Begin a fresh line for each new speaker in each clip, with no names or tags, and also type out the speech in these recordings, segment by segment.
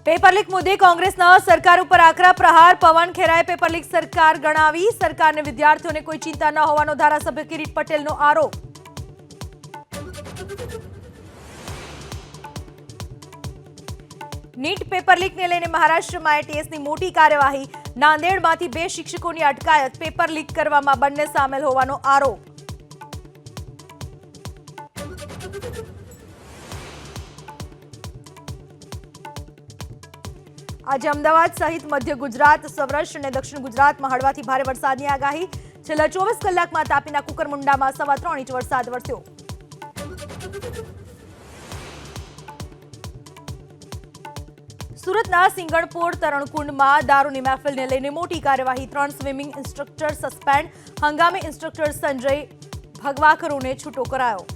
Paper leak मुद्दे कांग्रेसના સરકાર ઉપર આકરા પ્રહાર। પવન ખેરાએ પેપર લીક સરકાર ગણાવી। સરકારને વિદ્યાર્થીઓને કોઈ ચિંતા ન હોવાનો ધારાસભ્ય કિરીટ પટેલનો આરોપ। નીટ પેપર લીકને લઈને મહારાષ્ટ્રમાં એટીએસની મોટી કાર્યવાહી। નાંદેડમાંથી 2 શિક્ષકોની અટકાયત। પેપર લીક કરવામાં બંને સામેલ હોવાનો આરોપ। आज अमदावाद सहित मध्य गुजरात, सौराष्ट्र और दक्षिण गुजरात में हळवाथी भारे वरसादनी आगाही। छेल्ला 24 कलाक में तापीना कुकरमुंडा में 3.25 इंच वरसाद वरस्यो। सूरतना सिंगणपोर तरणकुंड में दारूनी महफिल ने लईने मोटी कार्यवाही। 3 स्विमिंग इंस्ट्रक्टर सस्पेन्ड। हंगामी इंस्ट्रक्टर संजय भगवाखरू ने छूटो करायो।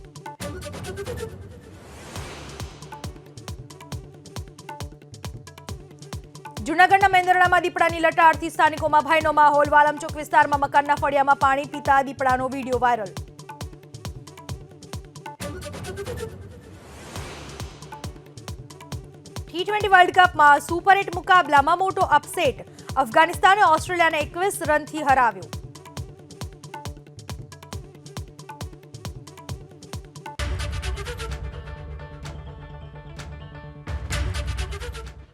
जूनागढ़ना मेंदरडामां दीपડાની લટારથી સ્થાનિકોમાં ભયનો માહોલ। વાલમચોક વિસ્તારમાં મકાનના ફળિયામાં પાણી પીતા દીપડાનો વીડિયો વાયરલ। T20 વર્લ્ડ કપમાં સુપર 8 મુકાબલામાં મોટો અપસેટ। અફઘાનિસ્તાને ઓસ્ટ્રેલિયાને 21 રનથી હરાવ્યો।